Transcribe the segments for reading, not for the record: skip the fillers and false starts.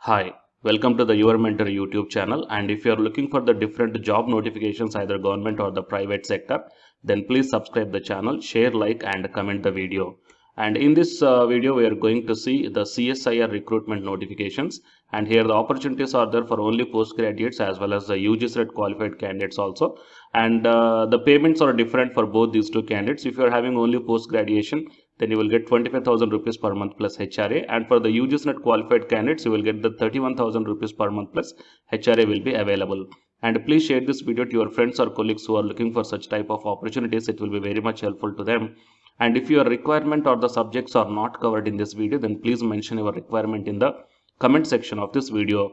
Hi, welcome to the Your Mentor YouTube channel. And if you are looking for the different job notifications, either government or the private sector, then please subscribe the channel, share, like, and comment the video. And in this video, we are going to see the CSIR recruitment notifications. And here the opportunities are there for only postgraduates as well as the UGC qualified candidates also. And the payments are different for both these two candidates. If you are having only post graduation, then you will get 25,000 rupees per month plus HRA, and for the UGC net qualified candidates you will get the 31,000 rupees per month plus HRA will be available. And please share this video to your friends or colleagues who are looking for such type of opportunities. It will be very much helpful to them. And if your requirement or the subjects are not covered in this video, then please mention your requirement in the comment section of this video.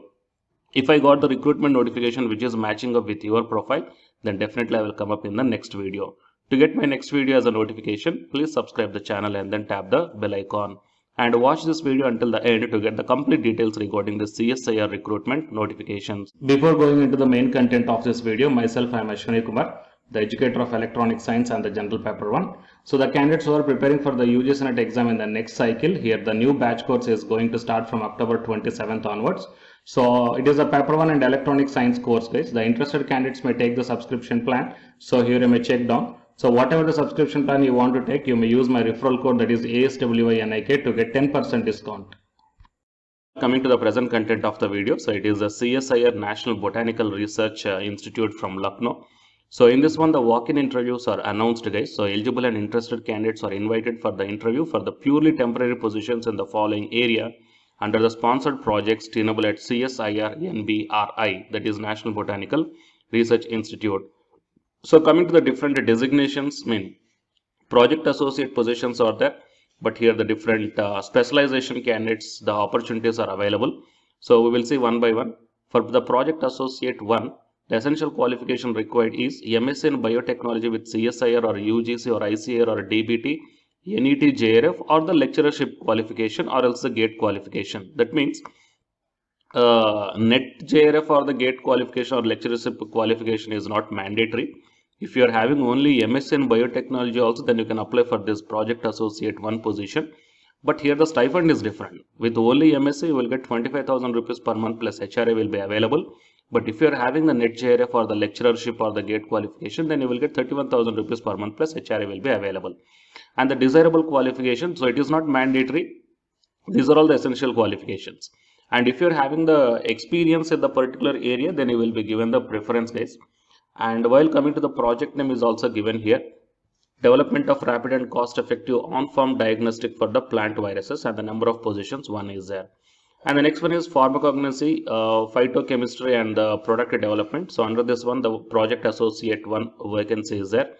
If I got the recruitment notification which is matching up with your profile, then definitely I will come up in the next video. To get my next video as a notification, please subscribe the channel and then tap the bell icon. And watch this video until the end to get the complete details regarding the CSIR recruitment notifications. Before going into the main content of this video, myself I am Ashwani Kumar, the educator of electronic science and the general paper 1. So the candidates who are preparing for the UGC NET exam in the next cycle, here the new batch course is going to start from October 27th onwards. So it is a paper 1 and electronic science course, guys. The interested candidates may take the subscription plan. So here you may check down. So whatever the subscription plan you want to take, you may use my referral code, that is ASWINIK, to get 10% discount. Coming to the present content of the video, so it is the CSIR National Botanical Research Institute from Lucknow. So in this one, the walk-in interviews are announced, guys. So eligible and interested candidates are invited for the interview for the purely temporary positions in the following area under the sponsored projects tenable at CSIR NBRI, that is National Botanical Research Institute. So coming to the different designations, project associate positions are there, but here the different specialization candidates, the opportunities are available. So we will see one by one. For the project associate 1, the essential qualification required is MSc in biotechnology with CSIR or UGC or ICAR or DBT, NET JRF, or the lecturership qualification, or else the GATE qualification. That means NET JRF or the GATE qualification or lecturership qualification is not mandatory. If you are having only MSc in biotechnology also, then you can apply for this project associate 1 position. But here the stipend is different. With only MSc, you will get 25,000 rupees per month plus HRA will be available. But if you are having the NET JRF or the lecturership or the GATE qualification, then you will get 31,000 rupees per month plus HRA will be available. And the desirable qualification, so it is not mandatory. These are all the essential qualifications. And if you are having the experience in the particular area, then you will be given the preference, guys. And while coming to the project name is also given here, development of rapid and cost effective on-farm diagnostic for the plant viruses, and the number of positions 1 is there. And the next one is pharmacognosy, phytochemistry and the product development. So under this one, the project associate 1 vacancy is there.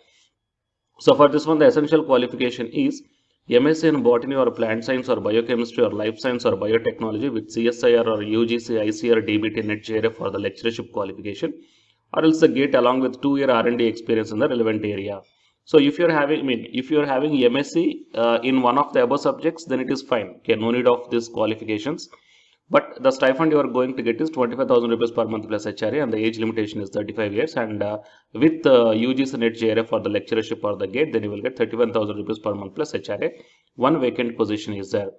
So for this one, the essential qualification is MSc in botany or plant science or biochemistry or life science or biotechnology with CSIR or UGC, ICAR, DBT, NET JRF for the lecturership qualification, or else the GATE along with 2-year R&D experience in the relevant area. So if you're having, if you're having MSc in one of the above subjects, then it is fine. Okay, no need of these qualifications. But the stipend you are going to get is 25,000 rupees per month plus HRA, and the age limitation is 35 years. And with UGC NET JRF for the lecturership or the GATE, then you will get 31,000 rupees per month plus HRA. One vacant position is there.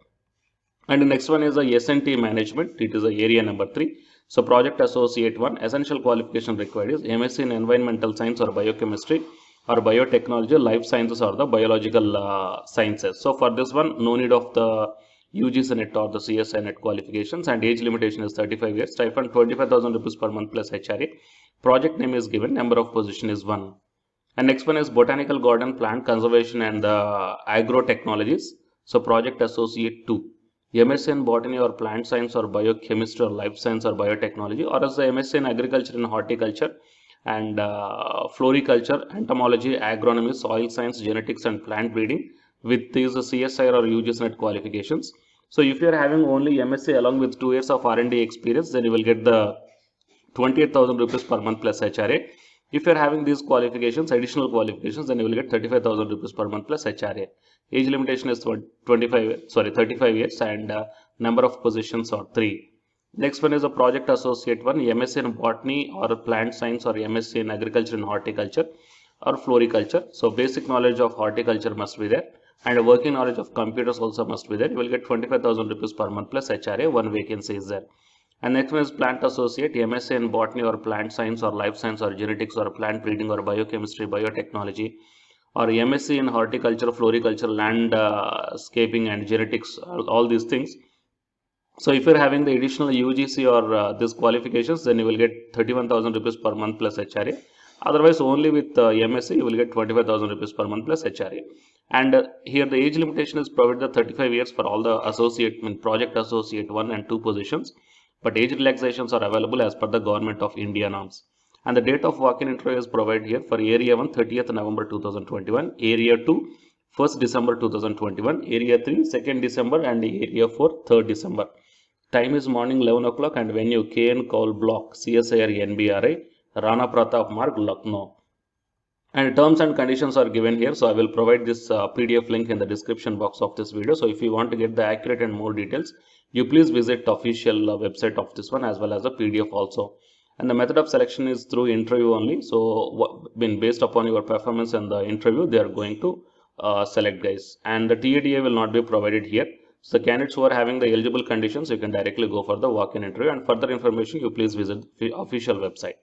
And the next one is the S&T management. It is the area number 3. So project associate 1, essential qualification required is MSc in environmental science or biochemistry or biotechnology, life sciences or the biological sciences. So for this one, no need of the UGC NET or the CSI NET qualifications, and age limitation is 35 years. Stipend 25,000 rupees per month plus HRA. Project name is given, number of position is 1. And next one is botanical garden, plant conservation and agro technologies. So project associate 2. MSc in botany or plant science or biochemistry or life science or biotechnology, or as the MSc in agriculture and horticulture and floriculture, entomology, agronomy, soil science, genetics and plant breeding with these CSIR or UGC NET qualifications. So if you are having only MSc along with 2 years of R&D experience, then you will get the 28,000 rupees per month plus HRA. If you are having these qualifications, additional qualifications, then you will get 35,000 rupees per month plus HRA. Age limitation is 35 years, and number of positions are 3. Next one is a project associate 1, MSc in botany or plant science or MSc in agriculture and horticulture or floriculture. So basic knowledge of horticulture must be there, and a working knowledge of computers also must be there. You will get 25,000 rupees per month plus HRA. One vacancy is there. And next one is plant associate, MSc in botany or plant science or life science or genetics or plant breeding or biochemistry, biotechnology, or MSc in horticulture, floriculture, landscaping and genetics, all these things. So if you're having the additional UGC or these qualifications, then you will get 31,000 rupees per month plus HRA. Otherwise, only with MSc, you will get 25,000 rupees per month plus HRA. And here the age limitation is provided 35 years for all the associate, project associate 1 and 2 positions. But age relaxations are available as per the Government of India norms. And the date of walk-in interview is provided here for Area 1, 30th November 2021, Area 2, 1st December 2021, Area 3, 2nd December, and Area 4, 3rd December. Time is morning 11 o'clock and venue KN Kaul Block, CSIR NBRI, Rana Pratap Marg, Lucknow. And terms and conditions are given here. So I will provide this PDF link in the description box of this video. So if you want to get the accurate and more details, you please visit the official website of this one as well as the PDF also. And the method of selection is through interview only. So based upon your performance in the interview, they are going to select, guys. And the TADA will not be provided here. So the candidates who are having the eligible conditions, you can directly go for the walk-in interview, and further information you please visit the official website.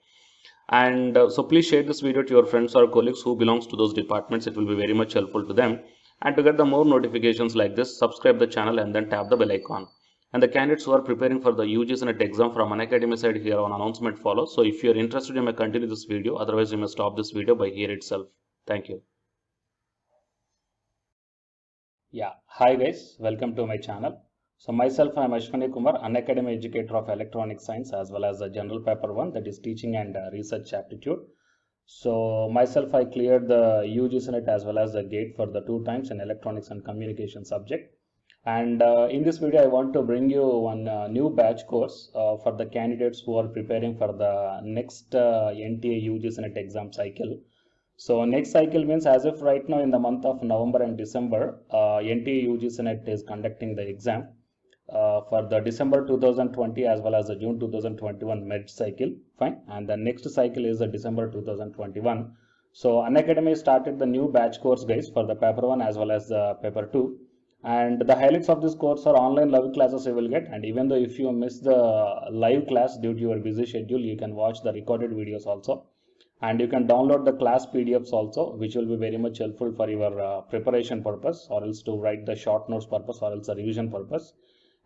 And so please share this video to your friends or colleagues who belongs to those departments. It will be very much helpful to them. And to get the more notifications like this, subscribe the channel and then tap the bell icon. And the candidates who are preparing for the UGC NET exam from Unacademy side, here on announcement follows. So if you are interested, you may continue this video. Otherwise, you may stop this video by here itself. Thank you. Yeah, hi guys, welcome to my channel. So myself, I am Ashwani Kumar, Unacademy educator of electronic science as well as the general paper 1, that is teaching and research aptitude. So myself, I cleared the UGC NET as well as the GATE for the 2 times in electronics and communication subject. And in this video, I want to bring you one new batch course for the candidates who are preparing for the next NTA UGC NET exam cycle. So next cycle means as if right now in the month of November and December, NTA UGC NET is conducting the exam for the December 2020 as well as the June 2021 med cycle, fine. And the next cycle is the December 2021. So Unacademy started the new batch course, guys, for the paper 1 as well as the paper 2. And the highlights of this course are online live classes you will get. And even though if you miss the live class due to your busy schedule, you can watch the recorded videos also. And you can download the class PDFs also, which will be very much helpful for your preparation purpose, or else to write the short notes purpose, or else the revision purpose.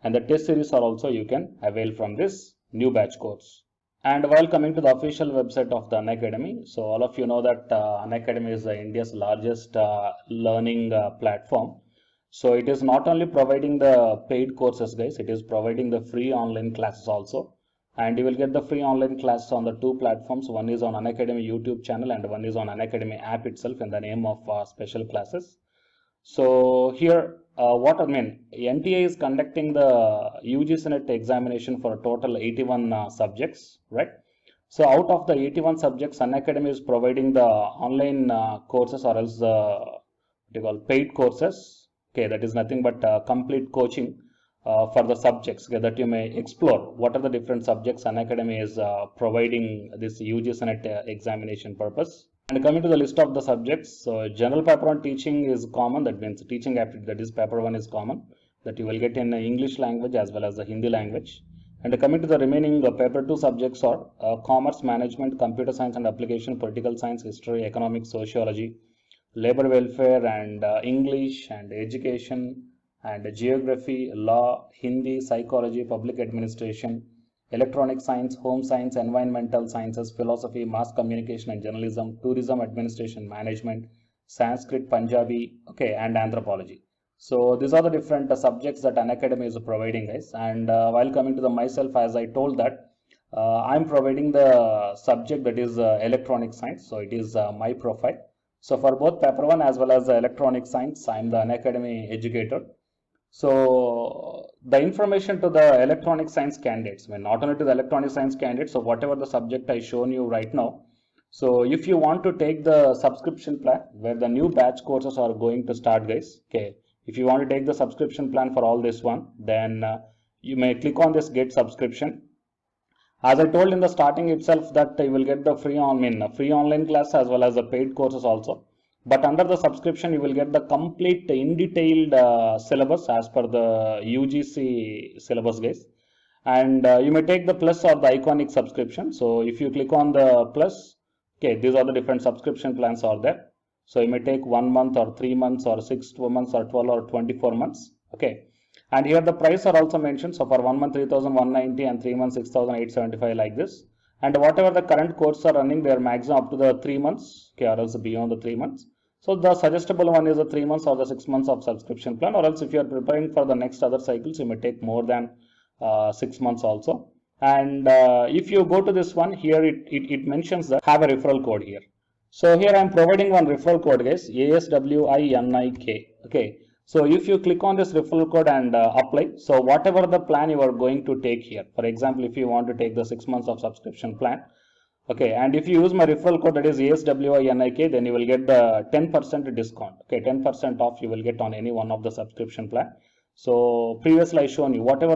And the test series are also you can avail from this new batch course. And while coming to the official website of the Unacademy, so all of you know that Unacademy is India's largest learning platform. So it is not only providing the paid courses, guys, it is providing the free online classes also. And you will get the free online classes on the 2 platforms. One is on Unacademy YouTube channel and one is on Unacademy app itself in the name of special classes. So here, what I mean, NTA is conducting the UGC NET examination for a total 81 subjects, right? So out of the 81 subjects, Unacademy is providing the online courses, or else what you call paid courses. Okay, that is nothing but complete coaching for the subjects, okay, that you may explore what are the different subjects Unacademy is providing this UGC NET examination purpose. And coming to the list of the subjects, so general paper 1 teaching is common, that means teaching aptitude, that is paper 1 is common, that you will get in English language as well as the Hindi language. And coming to the remaining paper 2 subjects are commerce, management, computer science and application, political science, history, economics, sociology, labor welfare, and English and education, and geography, law, Hindi, psychology, public administration, electronic science, home science, environmental sciences, philosophy, mass communication and journalism, tourism, administration, management, Sanskrit, Punjabi, okay, and anthropology. So these are the different subjects that Unacademy is providing, guys. And while coming to the myself, as I told that I'm providing the subject that is electronic science. So it is my profile. So for both paper 1 as well as the electronic science, I'm the Unacademy educator. So the information to the electronic science candidates, I mean, not only to the electronic science candidates, so whatever the subject I shown you right now. So if you want to take the subscription plan where the new batch courses are going to start, guys, okay, if you want to take the subscription plan for all this one, then you may click on this get subscription. As I told in the starting itself that you will get the free online class as well as the paid courses also. But under the subscription, you will get the complete in detailed syllabus as per the UGC syllabus, guys. and you may take the plus or the iconic subscription. So if you click on the plus, okay, these are the different subscription plans are there. So you may take 1 month or 3 months or 6 months or 12 or 24 months. Okay. And here the price are also mentioned. So for 1 month 3,190 and 3 months 6,875 like this. And whatever the current course are running, they are maximum up to the 3 months, okay, or else beyond the 3 months. So the suggestible one is the 3 months or the 6 months of subscription plan, or else if you are preparing for the next other cycles, you may take more than 6 months also. And if you go to this one here, it mentions that have a referral code here. So here I am providing one referral code, guys, ASWINIK. Okay. So if you click on this referral code and apply, so whatever the plan you are going to take here, for example, if you want to take the 6 months of subscription plan, okay, and if you use my referral code, that is ASWINIK, then you will get the 10% discount. Okay, 10% off you will get on any one of the subscription plan. So previously I shown you whatever